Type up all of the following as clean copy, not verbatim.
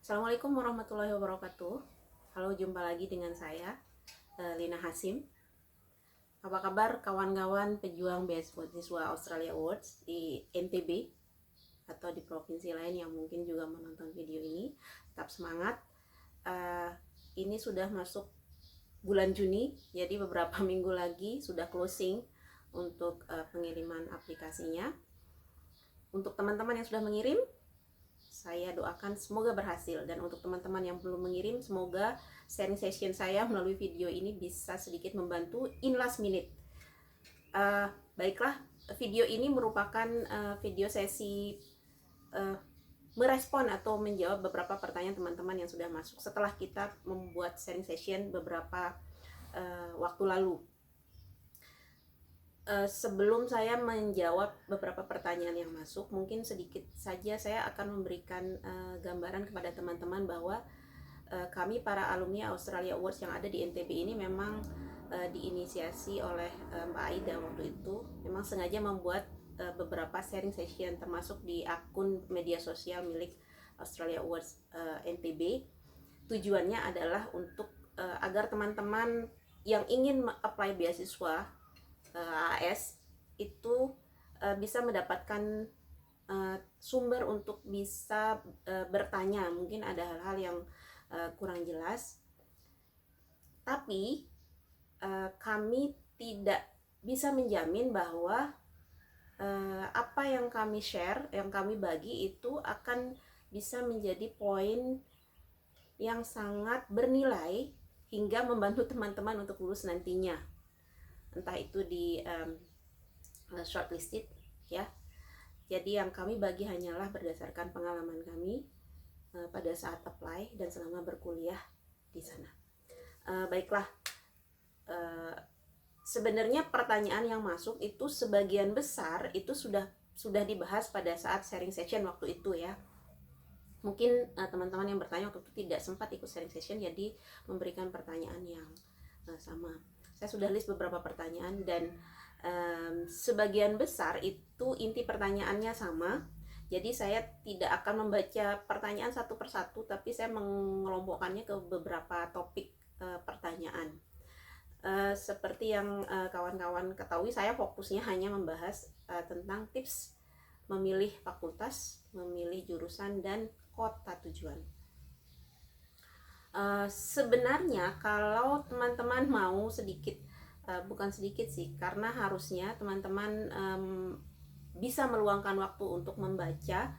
Assalamualaikum warahmatullahi wabarakatuh. Halo, jumpa lagi dengan saya, Lina Hasim. Apa kabar kawan-kawan pejuang beasiswa Australia Awards di NTB atau di provinsi lain yang mungkin juga menonton video ini? Tetap semangat. Ini sudah masuk bulan Juni, jadi beberapa minggu lagi sudah closing untuk pengiriman aplikasinya. Untuk teman-teman yang sudah mengirim, saya doakan semoga berhasil, dan untuk teman-teman yang belum mengirim, semoga sharing session saya melalui video ini bisa sedikit membantu in last minute. Baiklah, video ini merupakan video sesi merespon atau menjawab beberapa pertanyaan teman-teman yang sudah masuk setelah kita membuat sharing session beberapa waktu lalu. Sebelum saya menjawab beberapa pertanyaan yang masuk, mungkin sedikit saja saya akan memberikan gambaran kepada teman-teman bahwa kami para alumni Australia Awards yang ada di NTB ini memang diinisiasi oleh Mbak Aida waktu itu, memang sengaja membuat beberapa sharing session termasuk di akun media sosial milik Australia Awards NTB. Tujuannya adalah untuk agar teman-teman yang ingin apply beasiswa AAS itu bisa mendapatkan sumber untuk bisa bertanya. Mungkin ada hal-hal yang kurang jelas, tapi kami tidak bisa menjamin bahwa apa yang kami share, yang kami bagi itu akan bisa menjadi poin yang sangat bernilai hingga membantu teman-teman untuk lulus nantinya, entah itu di shortlisted ya. Jadi yang kami bagi hanyalah berdasarkan pengalaman kami pada saat apply dan selama berkuliah di sana. Baiklah, sebenarnya pertanyaan yang masuk itu sebagian besar itu sudah dibahas pada saat sharing session waktu itu ya. Mungkin teman-teman yang bertanya waktu itu tidak sempat ikut sharing session, jadi memberikan pertanyaan yang sama. Saya sudah list beberapa pertanyaan dan sebagian besar itu inti pertanyaannya sama. Jadi saya tidak akan membaca pertanyaan satu persatu, tapi saya mengelompokkannya ke beberapa topik pertanyaan. Seperti yang kawan-kawan ketahui, saya fokusnya hanya membahas tentang tips memilih fakultas, memilih jurusan, dan kota tujuan. Sebenarnya kalau teman-teman mau sedikit, bukan sedikit sih, karena harusnya teman-teman bisa meluangkan waktu untuk membaca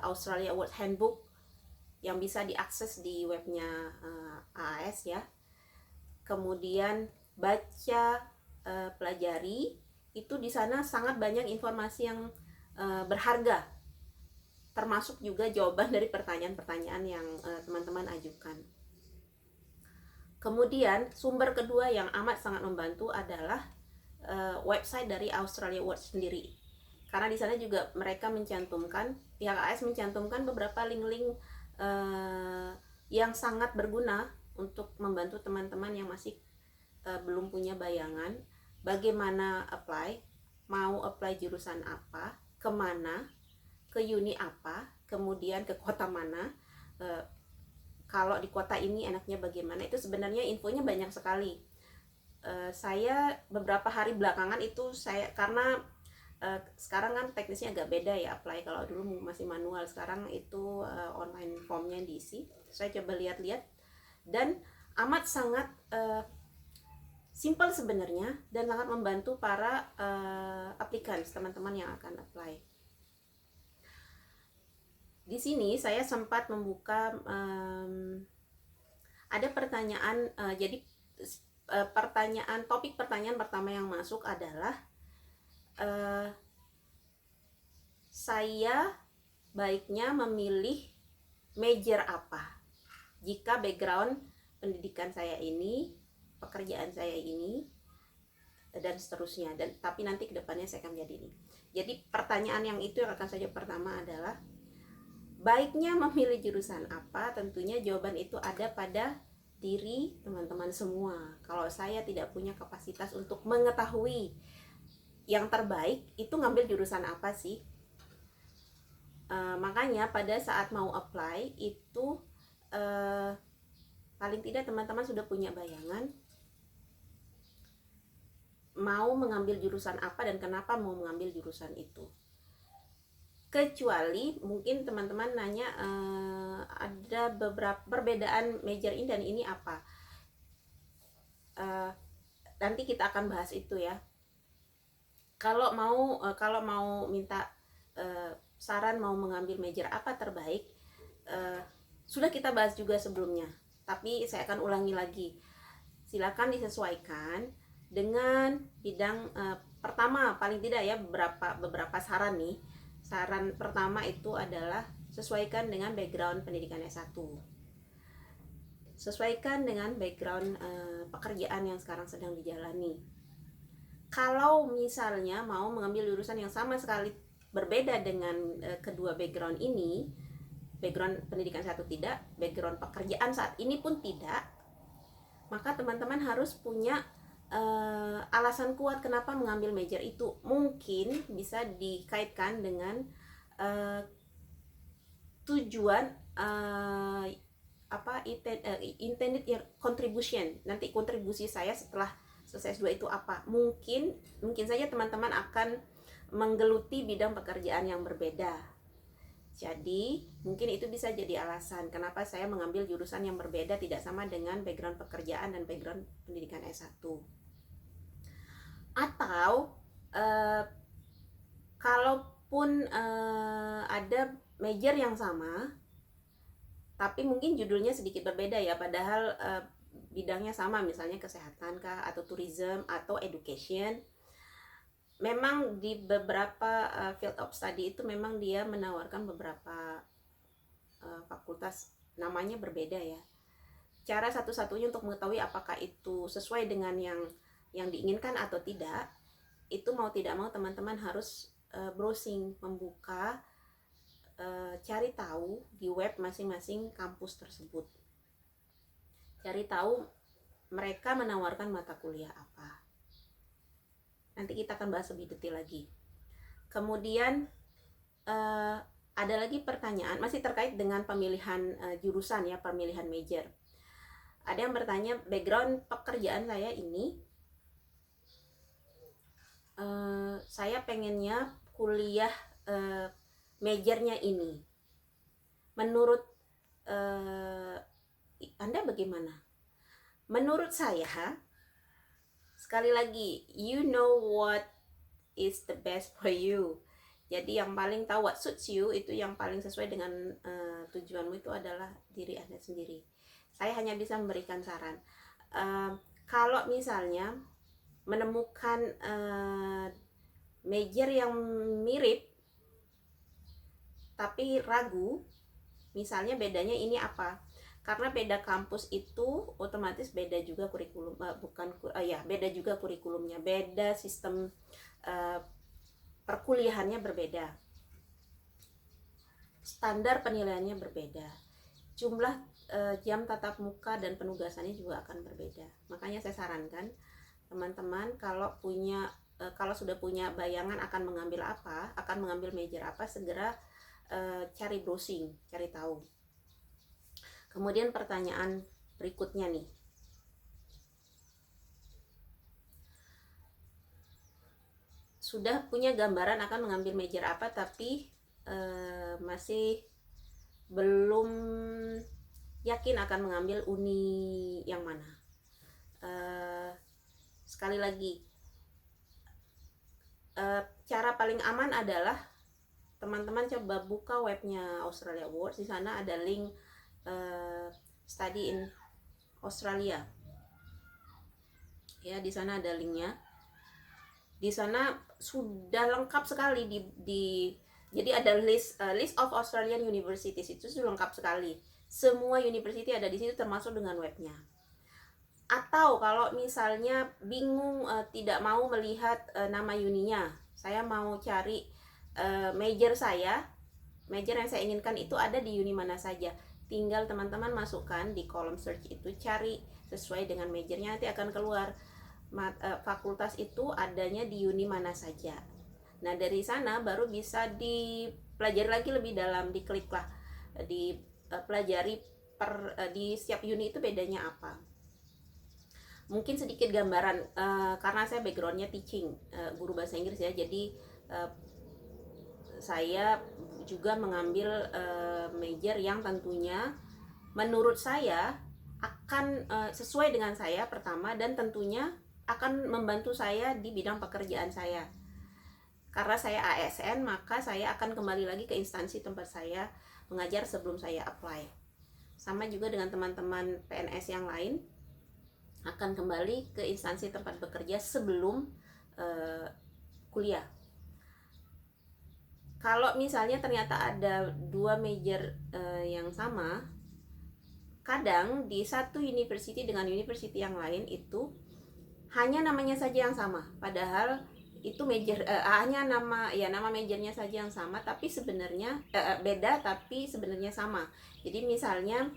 Australia Awards Handbook yang bisa diakses di webnya AAS ya. Kemudian baca, pelajari, itu di sana sangat banyak informasi yang berharga, termasuk juga jawaban dari pertanyaan-pertanyaan yang teman-teman ajukan. Kemudian sumber kedua yang amat sangat membantu adalah website dari Australia Awards sendiri. Karena di sana juga mereka mencantumkan, pihak AS mencantumkan beberapa link-link yang sangat berguna untuk membantu teman-teman yang masih belum punya bayangan bagaimana apply, mau apply jurusan apa, kemana, ke uni apa, kemudian ke kota mana, kalau di kota ini enaknya bagaimana. Itu sebenarnya infonya banyak sekali. Saya beberapa hari belakangan itu karena sekarang kan teknisnya agak beda ya apply. Kalau dulu masih manual, sekarang itu online formnya diisi. Saya coba lihat-lihat dan amat sangat simple sebenarnya, dan sangat membantu para applicants, teman-teman yang akan apply. Di sini saya sempat membuka ada pertanyaan, jadi topik pertanyaan pertama yang masuk adalah saya baiknya memilih major apa jika background pendidikan saya ini, pekerjaan saya ini, dan seterusnya. Dan tapi nanti kedepannya saya akan menjadi ini. Jadi pertanyaan yang itu yang akan saya jawab pertama adalah baiknya memilih jurusan apa. Tentunya jawaban itu ada pada diri teman-teman semua. Kalau saya tidak punya kapasitas untuk mengetahui yang terbaik itu ngambil jurusan apa sih, Makanya pada saat mau apply itu paling tidak teman-teman sudah punya bayangan mau mengambil jurusan apa dan kenapa mau mengambil jurusan itu. Kecuali mungkin teman-teman nanya ada beberapa perbedaan major ini dan ini apa. Nanti kita akan bahas itu ya. Kalau mau minta saran mau mengambil major apa terbaik, sudah kita bahas juga sebelumnya. Tapi saya akan ulangi lagi. Silakan disesuaikan dengan bidang pertama, paling tidak ya beberapa saran nih. Saran pertama itu adalah sesuaikan dengan background pendidikan S1. Sesuaikan dengan background pekerjaan yang sekarang sedang dijalani. Kalau misalnya mau mengambil jurusan yang sama sekali berbeda dengan kedua background ini, background pendidikan satu tidak, background pekerjaan saat ini pun tidak, maka teman-teman harus punya alasan kuat kenapa mengambil major itu. Mungkin bisa dikaitkan dengan tujuan intended contribution, nanti kontribusi saya setelah selesai S2 itu apa. Mungkin saja teman-teman akan menggeluti bidang pekerjaan yang berbeda. Jadi mungkin itu bisa jadi alasan kenapa saya mengambil jurusan yang berbeda, tidak sama dengan background pekerjaan dan background pendidikan S1. Atau kalaupun ada major yang sama tapi mungkin judulnya sedikit berbeda ya, padahal bidangnya sama, misalnya kesehatan kah, atau tourism, atau education. Memang di beberapa field of study itu memang dia menawarkan beberapa fakultas namanya berbeda ya. Cara satu-satunya untuk mengetahui apakah itu sesuai dengan yang diinginkan atau tidak, itu mau tidak mau teman-teman harus browsing, membuka, cari tahu di web masing-masing kampus tersebut. Cari tahu mereka menawarkan mata kuliah apa. Nanti kita akan bahas lebih detail lagi. Kemudian ada lagi pertanyaan masih terkait dengan pemilihan jurusan ya, pemilihan major. Ada yang bertanya, background pekerjaan saya ini, saya pengennya kuliah majornya ini. Menurut Anda bagaimana? Menurut saya, sekali lagi, you know what is the best for you. Jadi yang paling tahu what suits you, itu yang paling sesuai dengan tujuanmu itu adalah diri Anda sendiri. Saya hanya bisa memberikan saran. Kalau misalnya menemukan major yang mirip tapi ragu, misalnya bedanya ini apa? Karena beda kampus itu otomatis beda juga kurikulum, beda juga kurikulumnya, beda sistem perkuliahannya berbeda, standar penilaiannya berbeda, jumlah jam tatap muka dan penugasannya juga akan berbeda. Makanya saya sarankan teman-teman kalau sudah punya bayangan akan mengambil apa, akan mengambil major apa, segera cari browsing, cari tahu. Kemudian pertanyaan berikutnya nih, sudah punya gambaran akan mengambil major apa tapi masih belum yakin akan mengambil uni yang mana. Sekali lagi, cara paling aman adalah teman-teman coba buka webnya Australia Awards. Di sana ada link study in Australia ya, di sana ada linknya. Di sana sudah lengkap sekali jadi ada list of Australian universities, itu sudah lengkap sekali. Semua university ada di situ termasuk dengan webnya. Atau kalau misalnya bingung, tidak mau melihat nama uninya, saya mau cari major yang saya inginkan itu ada di uni mana saja, tinggal teman-teman masukkan di kolom search itu, cari sesuai dengan majornya, nanti akan keluar fakultas itu adanya di uni mana saja. Nah dari sana baru bisa pelajari lagi lebih dalam, diklik lah, pelajari di setiap uni itu bedanya apa. Mungkin sedikit gambaran, karena saya backgroundnya teaching, guru bahasa Inggris ya, jadi saya juga mengambil major yang tentunya menurut saya akan sesuai dengan saya pertama, dan tentunya akan membantu saya di bidang pekerjaan saya. Karena saya ASN, maka saya akan kembali lagi ke instansi tempat saya mengajar sebelum saya apply. Sama juga dengan teman-teman PNS yang lain, akan kembali ke instansi tempat bekerja sebelum kuliah. Kalau misalnya ternyata ada dua major yang sama, kadang di satu university dengan university yang lain itu hanya namanya saja yang sama, padahal itu major, hanya nama majornya saja yang sama, tapi sebenarnya beda, tapi sebenarnya sama. Jadi misalnya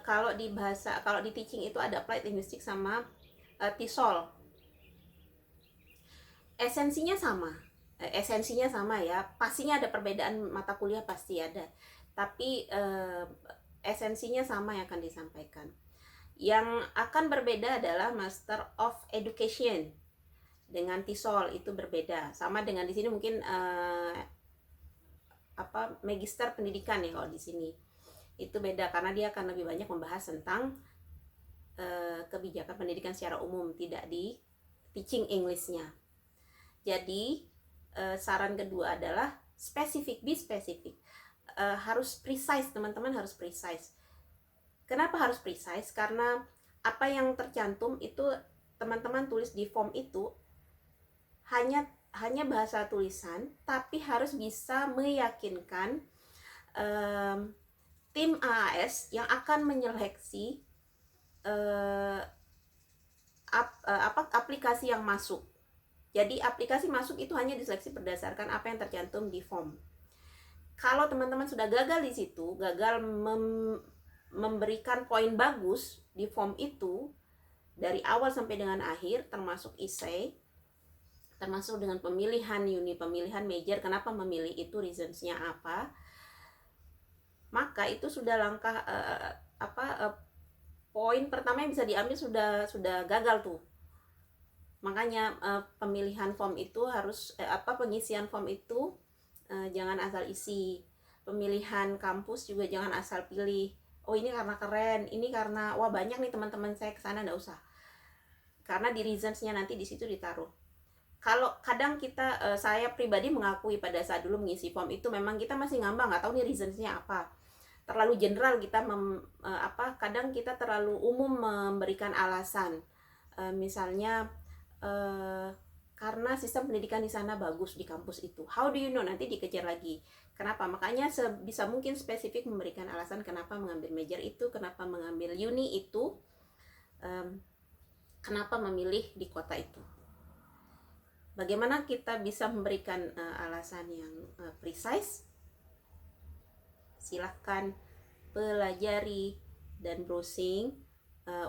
kalau di teaching itu ada applied linguistics sama TESOL, esensinya sama ya, pastinya ada perbedaan mata kuliah, pasti ada, tapi esensinya sama yang akan disampaikan. Yang akan berbeda adalah Master of Education dengan TESOL, itu berbeda. Sama dengan di sini mungkin Magister Pendidikan ya, kalau di sini itu beda karena dia akan lebih banyak membahas tentang kebijakan pendidikan secara umum, tidak di teaching English-nya. Jadi saran kedua adalah be specific. Harus precise, teman-teman harus precise. Kenapa harus precise? Karena apa yang tercantum itu teman-teman tulis di form itu hanya bahasa tulisan, tapi harus bisa meyakinkan tim AAS yang akan menyeleksi aplikasi yang masuk. Jadi aplikasi masuk itu hanya diseleksi berdasarkan apa yang tercantum di form. Kalau teman-teman sudah gagal di situ, gagal memberikan poin bagus di form itu dari awal sampai dengan akhir, termasuk essay, termasuk dengan pemilihan pemilihan major, kenapa memilih itu, reasons-nya apa, maka itu sudah langkah poin pertama yang bisa diambil sudah gagal tuh. Makanya pemilihan form itu harus pengisian form itu jangan asal isi. Pemilihan kampus juga jangan asal pilih, oh ini karena keren, ini karena wah banyak nih teman-teman saya kesana, enggak usah. Karena di reasons-nya nanti di situ ditaruh. Kalau kadang saya pribadi mengakui pada saat dulu mengisi form itu memang kita masih ngambang, nggak tahu nih reasons-nya apa. Terlalu general kita kadang kita terlalu umum memberikan alasan. Misalnya karena sistem pendidikan di sana bagus di kampus itu. How do you know? Nanti dikejar lagi. Kenapa? Makanya sebisa mungkin spesifik memberikan alasan kenapa mengambil major itu, kenapa mengambil uni itu, kenapa memilih di kota itu. Bagaimana kita bisa memberikan alasan yang precise? Silahkan pelajari dan browsing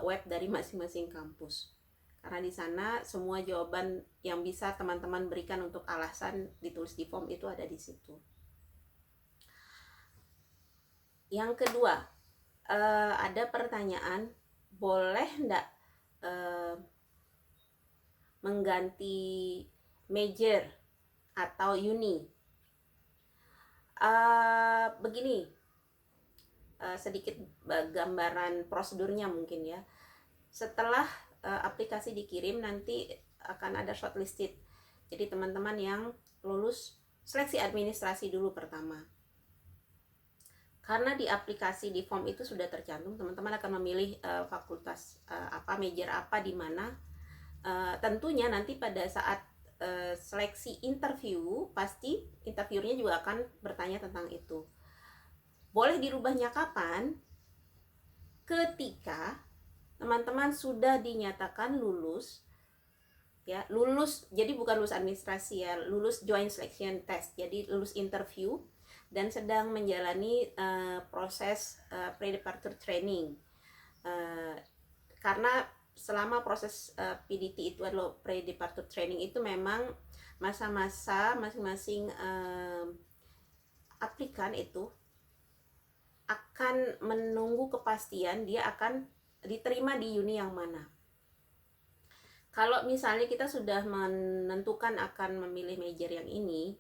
web dari masing-masing kampus. Karena di sana semua jawaban yang bisa teman-teman berikan untuk alasan ditulis di form itu ada di situ. Yang kedua, ada pertanyaan, boleh enggak mengganti major atau uni? Begini, sedikit gambaran prosedurnya mungkin ya. Setelah aplikasi dikirim, nanti akan ada shortlisted. Jadi teman-teman yang lulus seleksi administrasi dulu pertama. Karena di aplikasi di form itu sudah tercantum, teman-teman akan memilih fakultas major apa di mana. Tentunya nanti pada saat seleksi interview, pasti interviewernya juga akan bertanya tentang itu. Boleh dirubahnya kapan? Ketika teman-teman sudah dinyatakan lulus, ya, lulus, jadi bukan lulus administrasi ya, lulus joint selection test, jadi lulus interview dan sedang menjalani proses pre-departure training. Karena selama proses PDT itu adalah pre-departure training, itu memang masa-masa masing-masing aplikan itu akan menunggu kepastian dia akan diterima di uni yang mana. Kalau misalnya kita sudah menentukan akan memilih major yang ini,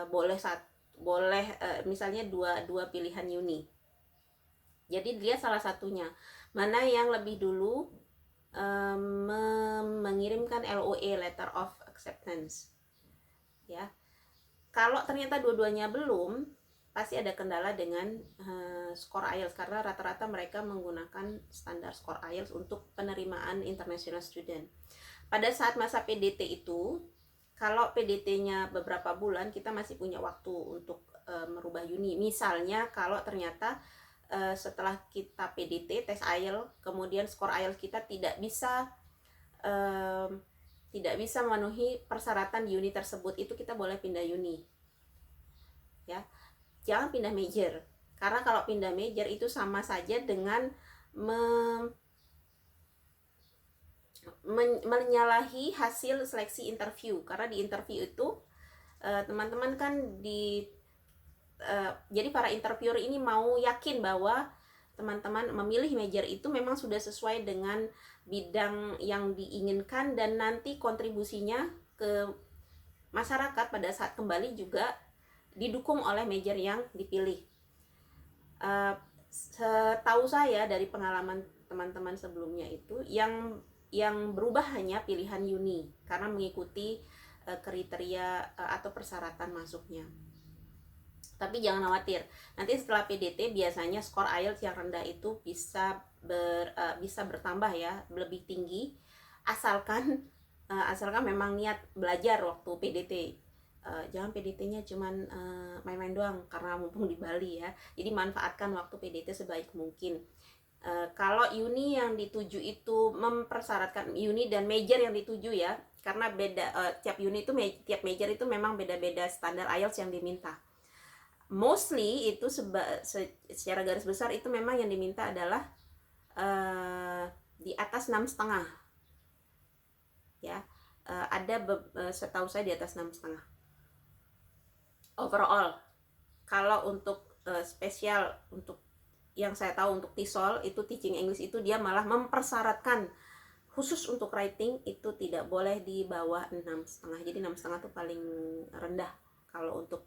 boleh misalnya dua pilihan uni. Jadi dia salah satunya mana yang lebih dulu mengirimkan LOA, letter of acceptance, ya. Kalau ternyata dua-duanya belum, pasti ada kendala dengan skor IELTS, karena rata-rata mereka menggunakan standar skor IELTS untuk penerimaan international student. Pada saat masa PDT itu, kalau PDT-nya beberapa bulan, kita masih punya waktu untuk merubah uni. Misalnya kalau ternyata setelah kita PDT, tes IELTS, kemudian skor IELTS kita tidak bisa memenuhi persyaratan di uni tersebut, itu kita boleh pindah uni, ya. Jangan pindah major, karena kalau pindah major itu sama saja dengan menyalahi hasil seleksi interview. Karena di interview itu teman-teman kan jadi para interviewer ini mau yakin bahwa teman-teman memilih major itu memang sudah sesuai dengan bidang yang diinginkan, dan nanti kontribusinya ke masyarakat pada saat kembali juga didukung oleh major yang dipilih. Setahu saya dari pengalaman teman-teman sebelumnya itu yang berubah hanya pilihan uni karena mengikuti kriteria atau persyaratan masuknya. Tapi jangan khawatir, nanti setelah PDT biasanya skor IELTS yang rendah itu bisa bertambah ya, lebih tinggi, asalkan memang niat belajar waktu PDT. Jangan PDT-nya cuman main-main doang, karena mumpung di Bali ya. Jadi manfaatkan waktu PDT sebaik mungkin. Kalau uni yang dituju itu mempersyaratkan, uni dan major yang dituju ya, karena beda tiap uni itu, tiap major itu memang beda-beda standar IELTS yang diminta. Mostly itu secara garis besar itu memang yang diminta adalah di atas 6,5 ya. Ada setahu saya di atas 6,5 overall. Kalau untuk spesial, untuk yang saya tahu untuk TESOL itu, teaching English itu dia malah mempersyaratkan khusus untuk writing itu tidak boleh di bawah 6,5. Jadi 6,5 itu paling rendah kalau untuk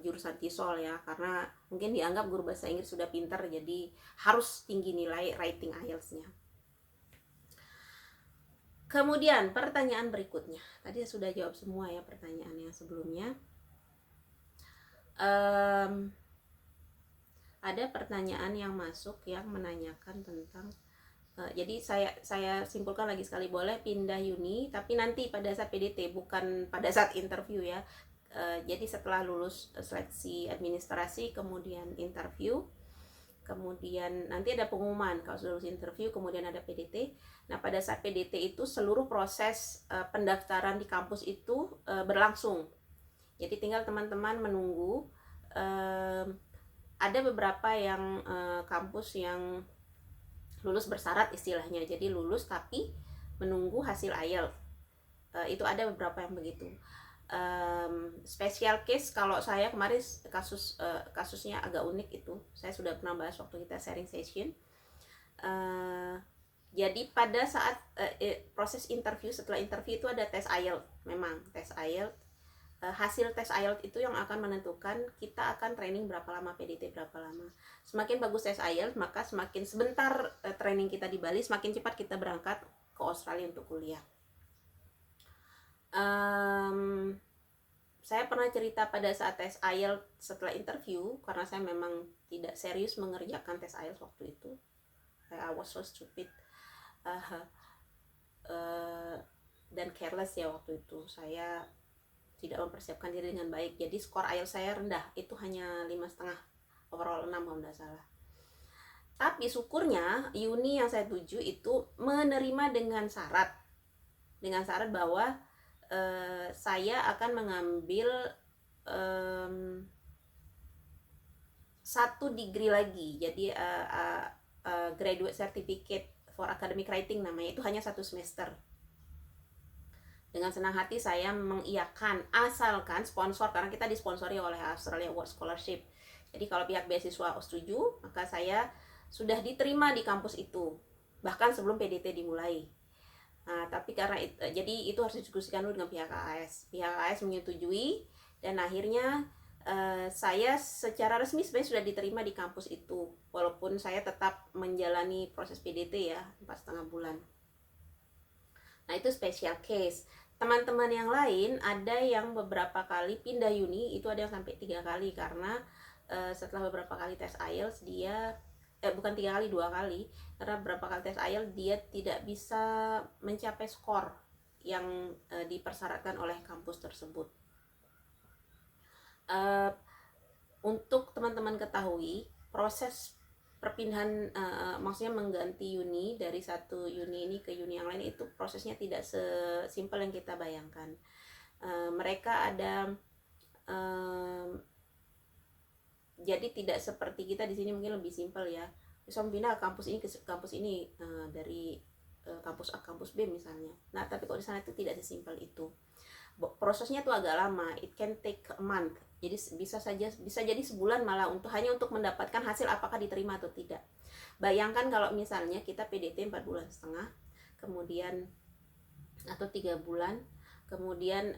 jurusan TESOL ya, karena mungkin dianggap guru bahasa Inggris sudah pintar, jadi harus tinggi nilai writing IELTS-nya. Kemudian pertanyaan berikutnya, tadi sudah jawab semua ya pertanyaan yang sebelumnya. Ada pertanyaan yang masuk yang menanyakan tentang jadi saya simpulkan lagi sekali, boleh pindah uni tapi nanti pada saat PDT, bukan pada saat interview ya. Jadi setelah lulus seleksi administrasi, kemudian interview, kemudian nanti ada pengumuman kalau sudah lulus interview, kemudian ada PDT. Nah pada saat PDT itu seluruh proses pendaftaran di kampus itu berlangsung. Jadi tinggal teman-teman menunggu. Ada beberapa yang kampus yang lulus bersyarat istilahnya, jadi lulus tapi menunggu hasil IELTS. Itu ada beberapa yang begitu. Special case kalau saya kemarin kasusnya agak unik, itu saya sudah pernah bahas waktu kita sharing session. Jadi pada saat proses interview, setelah interview itu ada tes IELTS. Memang tes IELTS, hasil tes IELTS itu yang akan menentukan kita akan training berapa lama, PDT berapa lama. Semakin bagus tes IELTS, maka semakin sebentar training kita di Bali, semakin cepat kita berangkat ke Australia untuk kuliah. Saya pernah cerita pada saat tes IELTS setelah interview, karena saya memang tidak serius mengerjakan tes IELTS waktu itu. I was so stupid dan careless ya waktu itu. Saya tidak mempersiapkan diri dengan baik, jadi skor IELTS saya rendah, itu hanya 5,5, overall 6 kalau tidak salah. Tapi syukurnya uni yang saya tuju itu menerima dengan syarat bahwa saya akan mengambil 1 degree lagi, jadi graduate certificate for academic writing namanya, itu hanya 1 semester. Dengan senang hati saya mengiyakan, asalkan sponsor, karena kita disponsori oleh Australia Award Scholarship. Jadi kalau pihak beasiswa setuju, maka saya sudah diterima di kampus itu, bahkan sebelum PDT dimulai. Nah, tapi karena jadi itu harus didiskusikan dulu dengan pihak AAS. Pihak AAS menyetujui, dan akhirnya saya secara resmi sebenarnya sudah diterima di kampus itu, walaupun saya tetap menjalani proses PDT ya 4,5 bulan. Nah, itu special case. Teman-teman yang lain ada yang beberapa kali pindah uni, itu ada yang sampai 3 kali, karena setelah beberapa kali tes IELTS dia bukan 3 kali, 2 kali, karena beberapa kali tes IELTS dia tidak bisa mencapai skor yang dipersyaratkan oleh kampus tersebut. Untuk teman-teman ketahui, proses perpindahan maksudnya mengganti uni dari satu uni ini ke uni yang lain itu prosesnya tidak sesimpel yang kita bayangkan. Mereka ada jadi tidak seperti kita di sini, mungkin lebih simpel ya. Bisa pindah kampus ini ke kampus ini dari kampus A kampus B misalnya. Nah, tapi kalau di sana itu tidak sesimpel itu. Prosesnya tuh agak lama, it can take a month. Jadi bisa jadi sebulan malah hanya untuk mendapatkan hasil apakah diterima atau tidak. Bayangkan kalau misalnya kita PDT 4,5 bulan, kemudian atau 3 bulan, kemudian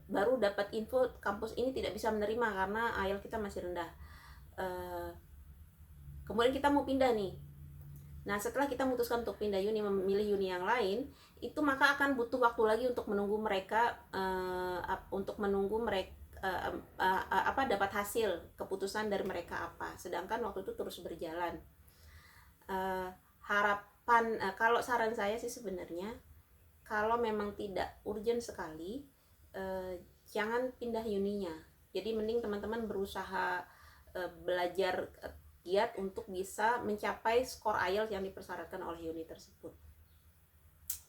baru dapat info kampus ini tidak bisa menerima karena IELTS kita masih rendah. Kemudian kita mau pindah nih. Nah, setelah kita memutuskan untuk pindah uni, memilih uni yang lain, itu maka akan butuh waktu lagi untuk menunggu mereka dapat hasil keputusan dari mereka apa. Sedangkan waktu itu terus berjalan. Harapan kalau saran saya sih sebenarnya, kalau memang tidak urgent sekali, jangan pindah uninya. Jadi mending teman-teman berusaha belajar giat untuk bisa mencapai skor IELTS yang dipersyaratkan oleh uni tersebut.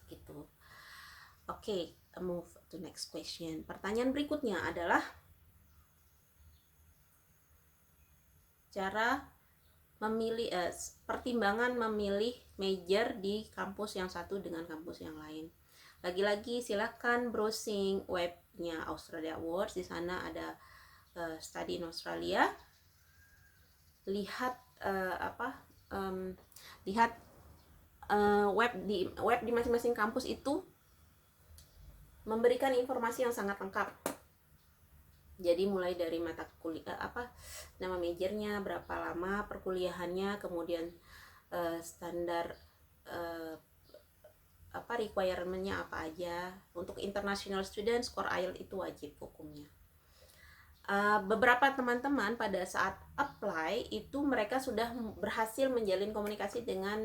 Gitu. Oke, move to next question. Pertanyaan berikutnya adalah cara memilih pertimbangan memilih major di kampus yang satu dengan kampus yang lain. Lagi-lagi silakan browsing webnya Australia Awards. Di sana ada Study in Australia. Lihat web di masing-masing kampus itu memberikan informasi yang sangat lengkap. Jadi mulai dari mata kuliah nama majornya, berapa lama perkuliahannya, kemudian standar requirement-nya apa aja. Untuk international student, skor IELTS itu wajib hukumnya. Beberapa teman-teman pada saat apply itu mereka sudah berhasil menjalin komunikasi dengan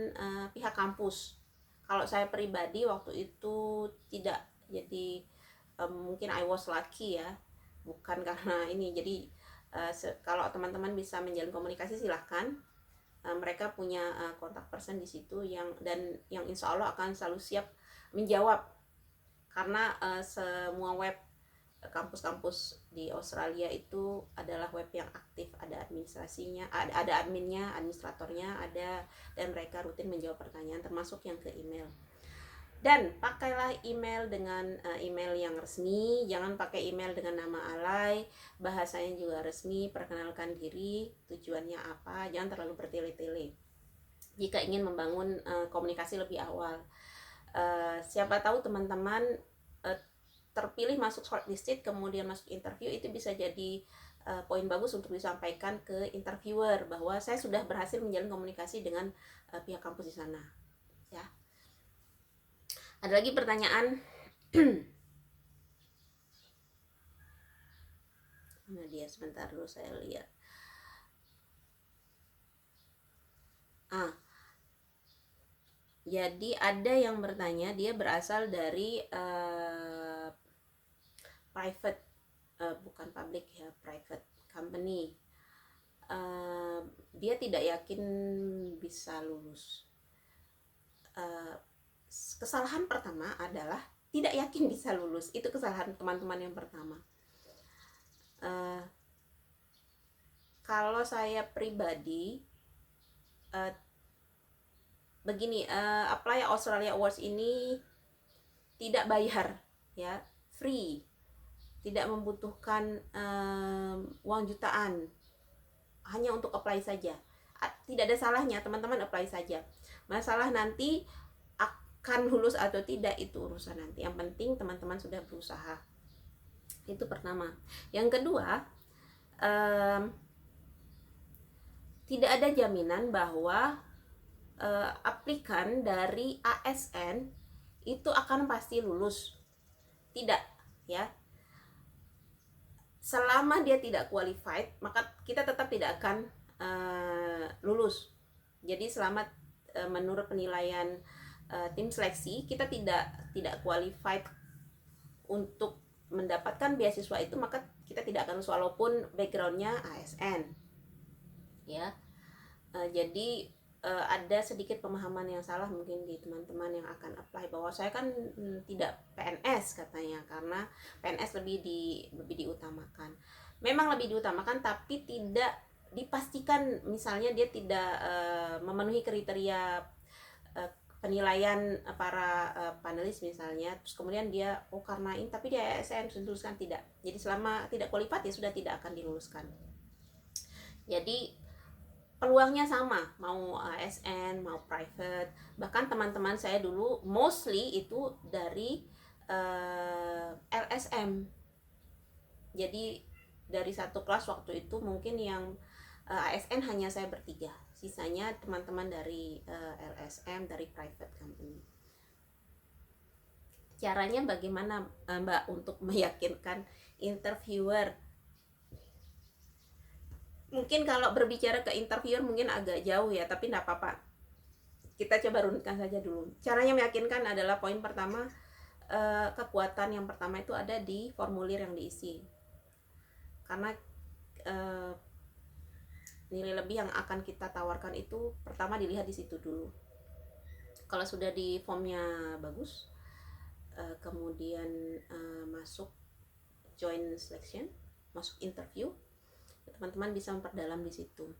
pihak kampus. Kalau saya pribadi waktu itu tidak, jadi mungkin I was lucky ya, bukan karena ini. Jadi kalau teman-teman bisa menjalin komunikasi silahkan. Mereka punya kontak person di situ yang insya Allah akan selalu siap menjawab, karena semua web kampus-kampus di Australia itu adalah web yang aktif, ada administrasinya, ada adminnya, administratornya ada, dan mereka rutin menjawab pertanyaan termasuk yang ke email. Dan pakailah email dengan email yang resmi, jangan pakai email dengan nama alay, bahasanya juga resmi, perkenalkan diri, tujuannya apa, jangan terlalu bertele-tele jika ingin membangun komunikasi lebih awal. Siapa tahu teman-teman terpilih masuk shortlisted, kemudian masuk interview, itu bisa jadi poin bagus untuk disampaikan ke interviewer bahwa saya sudah berhasil menjalin komunikasi dengan pihak kampus di sana. Ya. Ada lagi pertanyaan? Mana dia? Sebentar dulu saya lihat. Jadi ada yang bertanya, dia berasal dari private, bukan public ya, private company. Dia tidak yakin bisa lulus. Kesalahan pertama adalah tidak yakin bisa lulus. Itu kesalahan teman-teman yang pertama. Kalau saya pribadi begini, Apply Australia Awards ini tidak bayar ya, free, tidak membutuhkan uang jutaan, hanya untuk apply saja. Tidak ada salahnya teman-teman apply saja. Masalah nanti akan lulus atau tidak itu urusan nanti. Yang penting teman-teman sudah berusaha. Itu pertama. Yang kedua, tidak ada jaminan bahwa aplikan dari ASN itu akan pasti lulus. Tidak, ya. Selama dia tidak qualified, maka kita tetap tidak akan lulus. Jadi selama menurut penilaian tim seleksi kita tidak qualified untuk mendapatkan beasiswa itu, maka kita tidak akan lulus walaupun backgroundnya ASN, ya. Jadi ada sedikit pemahaman yang salah mungkin di teman-teman yang akan apply, bahwa saya kan tidak PNS katanya, karena PNS lebih diutamakan. Memang lebih diutamakan, tapi tidak dipastikan. Misalnya dia tidak memenuhi kriteria penilaian para panelis misalnya, terus kemudian dia karena ini tapi dia ASN diluluskan, tidak. Jadi selama tidak qualified ya sudah tidak akan diluluskan. Jadi peluangnya sama, mau ASN mau private. Bahkan teman-teman saya dulu mostly itu dari LSM. Jadi dari satu kelas waktu itu mungkin yang ASN hanya saya bertiga, sisanya teman-teman dari LSM, dari private company. Caranya bagaimana Mbak untuk meyakinkan interviewer? Mungkin kalau berbicara ke interviewer mungkin agak jauh ya, tapi enggak apa-apa. Kita coba runutkan saja dulu. Caranya meyakinkan adalah poin pertama, kekuatan yang pertama itu ada di formulir yang diisi. Karena nilai lebih yang akan kita tawarkan itu pertama dilihat di situ dulu. Kalau sudah di formnya bagus, kemudian masuk join selection, masuk interview, teman-teman bisa memperdalam di situ.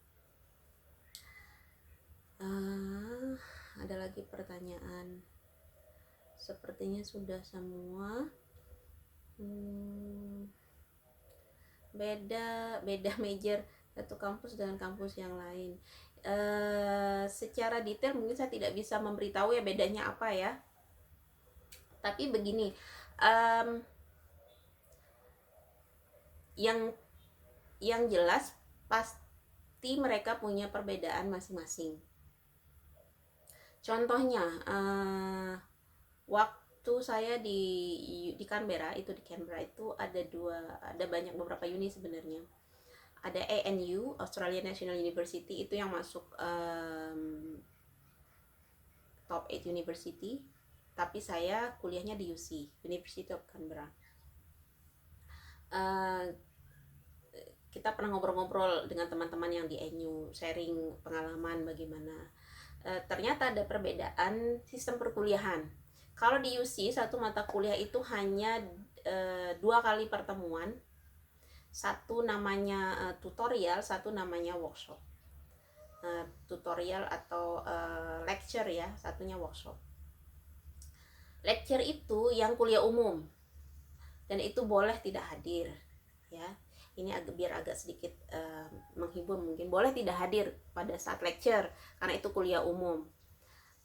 Ada lagi pertanyaan? Sepertinya sudah semua. Beda major satu kampus dengan kampus yang lain. Secara detail mungkin saya tidak bisa memberitahu ya bedanya apa ya. Tapi begini, yang jelas pasti mereka punya perbedaan masing-masing. Contohnya, waktu saya di Canberra itu ada beberapa uni sebenarnya. Ada ANU, Australian National University, itu yang masuk top 8 university, tapi saya kuliahnya di UC, University of Canberra. Kita pernah ngobrol-ngobrol dengan teman-teman yang di ANU, sharing pengalaman bagaimana. Ternyata ada perbedaan sistem perkuliahan. Kalau di UC satu mata kuliah itu hanya 2 kali pertemuan, satu namanya tutorial, satu namanya workshop. Tutorial atau lecture ya, satunya workshop. Lecture itu yang kuliah umum, dan itu boleh tidak hadir, ya. Ini biar agak sedikit menghibur, mungkin boleh tidak hadir pada saat lecture karena itu kuliah umum,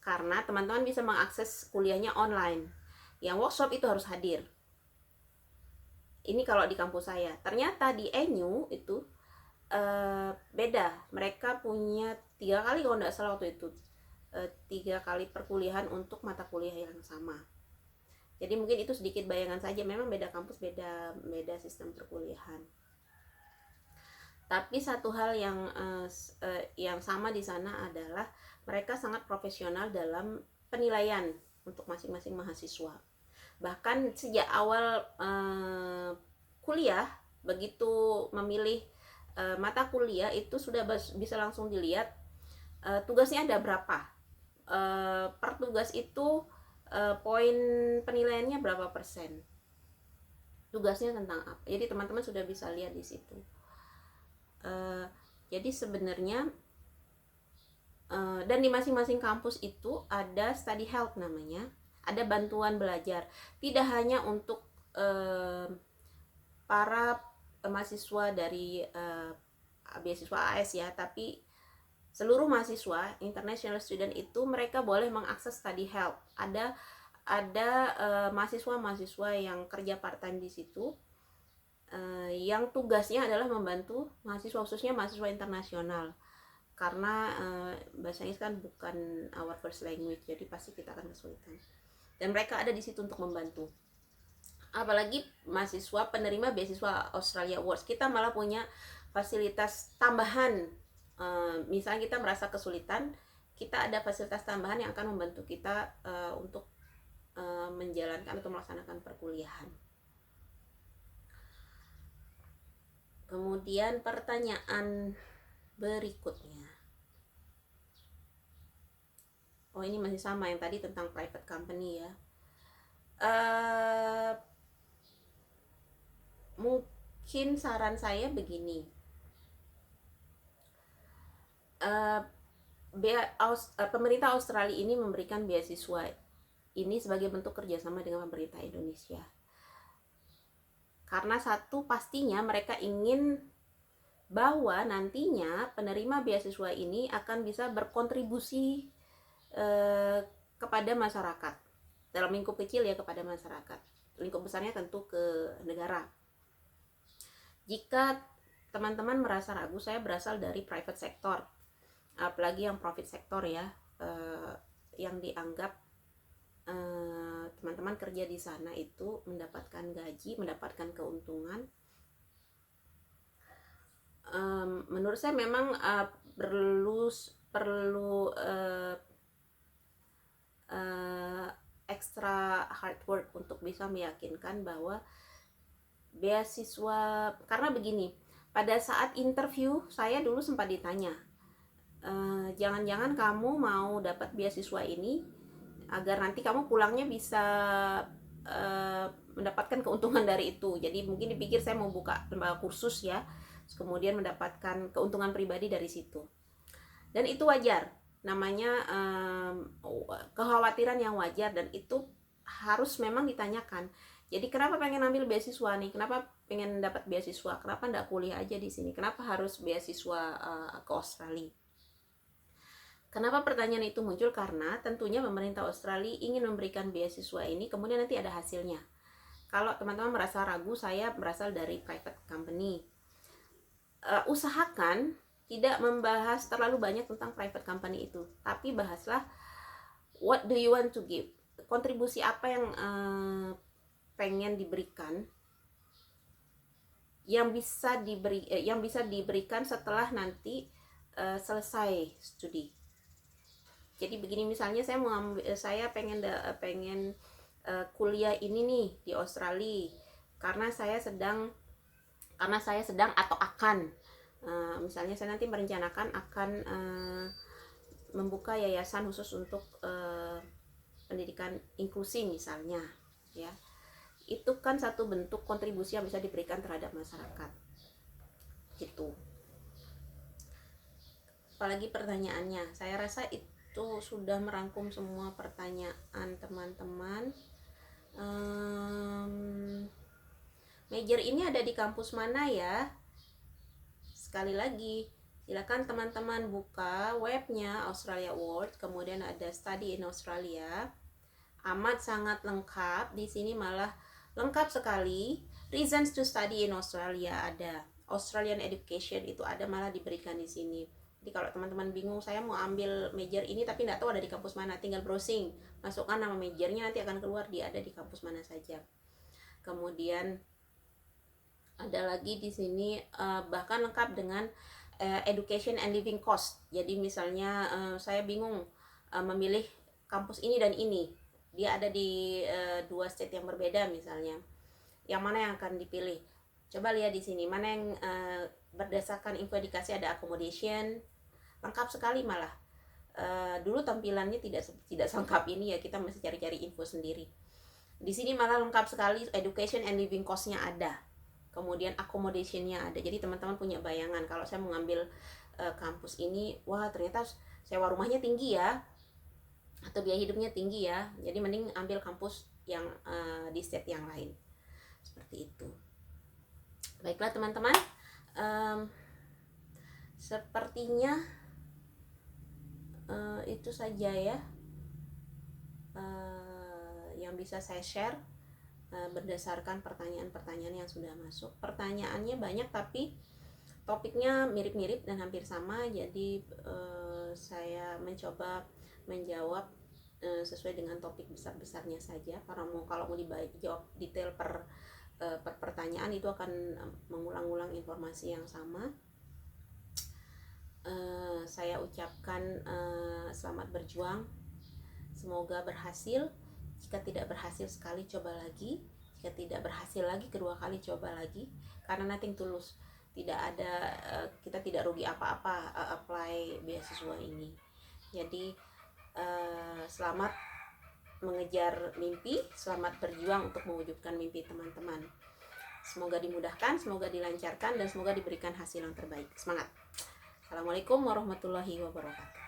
karena teman-teman bisa mengakses kuliahnya online. Yang workshop itu harus hadir. Ini kalau di kampus saya. Ternyata di ANU itu beda. Mereka punya 3 kali kalau tidak salah waktu itu, 3 kali perkuliahan untuk mata kuliah yang sama. Jadi mungkin itu sedikit bayangan saja. Memang beda kampus, beda sistem perkuliahan. Tapi satu hal yang sama di sana adalah mereka sangat profesional dalam penilaian untuk masing-masing mahasiswa. Bahkan sejak awal kuliah, begitu memilih mata kuliah itu sudah bisa langsung dilihat tugasnya ada berapa, per tugas itu poin penilaiannya berapa persen, tugasnya tentang apa. Jadi teman-teman sudah bisa lihat di situ. Jadi sebenarnya dan di masing-masing kampus itu ada study health namanya. ada bantuan belajar, tidak hanya untuk para mahasiswa dari beasiswa AS ya, tapi seluruh mahasiswa international student itu mereka boleh mengakses study help. Ada mahasiswa-mahasiswa yang kerja part time di situ, yang tugasnya adalah membantu mahasiswa, khususnya mahasiswa internasional, karena bahasa Inggris kan bukan our first language, jadi pasti kita akan kesulitan, dan mereka ada di situ untuk membantu. Apalagi mahasiswa penerima beasiswa Australia Awards, kita malah punya fasilitas tambahan. Misalnya kita merasa kesulitan, kita ada fasilitas tambahan yang akan membantu kita untuk menjalankan atau melaksanakan perkuliahan. Kemudian pertanyaan berikutnya, oh ini masih sama yang tadi tentang private company ya. Mungkin saran saya begini, pemerintah Australia ini memberikan beasiswa ini sebagai bentuk kerjasama dengan pemerintah Indonesia. Karena satu, pastinya mereka ingin bahwa nantinya penerima beasiswa ini akan bisa berkontribusi kepada masyarakat. Dalam lingkup kecil ya kepada masyarakat. Lingkup besarnya tentu ke negara. Jika teman-teman merasa ragu, saya berasal dari private sector, apalagi yang profit sector ya, yang dianggap teman-teman kerja di sana itu mendapatkan gaji, mendapatkan keuntungan. Menurut saya memang perlu extra hard work untuk bisa meyakinkan bahwa beasiswa, karena begini, pada saat interview saya dulu sempat ditanya, jangan-jangan kamu mau dapat beasiswa ini agar nanti kamu pulangnya bisa mendapatkan keuntungan dari itu. Jadi mungkin dipikir saya mau buka lembaga kursus ya, kemudian mendapatkan keuntungan pribadi dari situ. Dan itu wajar, namanya kekhawatiran yang wajar, dan itu harus memang ditanyakan. Jadi kenapa pengen ambil beasiswa nih? Kenapa pengen dapat beasiswa? Kenapa enggak kuliah aja di sini? Kenapa harus beasiswa ke Australia? Kenapa pertanyaan itu muncul? Karena tentunya pemerintah Australia ingin memberikan beasiswa ini, kemudian nanti ada hasilnya. Kalau teman-teman merasa ragu, saya berasal dari private company. Usahakan tidak membahas terlalu banyak tentang private company itu, tapi bahaslah what do you want to give, kontribusi apa yang pengen diberikan, yang bisa diberikan setelah nanti selesai studi. Jadi begini, misalnya saya pengen kuliah ini nih di Australia karena saya sedang atau akan misalnya saya nanti merencanakan akan membuka yayasan khusus untuk pendidikan inklusi misalnya ya. Itu kan satu bentuk kontribusi yang bisa diberikan terhadap masyarakat gitu. Apalagi pertanyaannya, saya rasa itu sudah merangkum semua pertanyaan teman-teman. Major ini ada di kampus mana ya? Sekali lagi, silakan teman-teman buka webnya Australia Awards, kemudian ada Study in Australia. Amat sangat lengkap, di sini malah lengkap sekali. Reasons to study in Australia ada, Australian education itu ada, malah diberikan di sini. Jadi kalau teman-teman bingung, saya mau ambil major ini tapi tidak tahu ada di kampus mana, tinggal browsing, masukkan nama majornya, nanti akan keluar dia ada di kampus mana saja. Kemudian ada lagi di sini bahkan lengkap dengan education and living cost. Jadi misalnya saya bingung memilih kampus ini dan ini, dia ada di dua state yang berbeda misalnya, yang mana yang akan dipilih? Coba lihat di sini, mana yang berdasarkan info dikasih ada accommodation, lengkap sekali malah. Dulu tampilannya tidak selengkap ini ya, kita masih cari-cari info sendiri. Di sini malah lengkap sekali, education and living cost-nya ada, kemudian accommodation-nya ada. Jadi teman-teman punya bayangan kalau saya mengambil kampus ini, wah ternyata sewa rumahnya tinggi ya. atau biaya hidupnya tinggi ya, jadi mending ambil kampus yang di state yang lain, seperti itu. Baiklah teman-teman, sepertinya itu saja ya yang bisa saya share berdasarkan pertanyaan-pertanyaan yang sudah masuk. Pertanyaannya banyak tapi topiknya mirip-mirip dan hampir sama, jadi saya mencoba menjawab sesuai dengan topik besar-besarnya saja, karena kalau mau dijawab detail per pertanyaan itu akan mengulang-ulang informasi yang sama. Saya ucapkan selamat berjuang, semoga berhasil. Jika tidak berhasil sekali, coba lagi. Jika tidak berhasil lagi, kedua kali coba lagi, karena nothing to lose. Tidak ada, kita tidak rugi apa-apa apply beasiswa ini. Jadi selamat mengejar mimpi, selamat berjuang untuk mewujudkan mimpi teman-teman. Semoga dimudahkan, semoga dilancarkan, dan semoga diberikan hasil yang terbaik. Semangat. Assalamualaikum warahmatullahi wabarakatuh.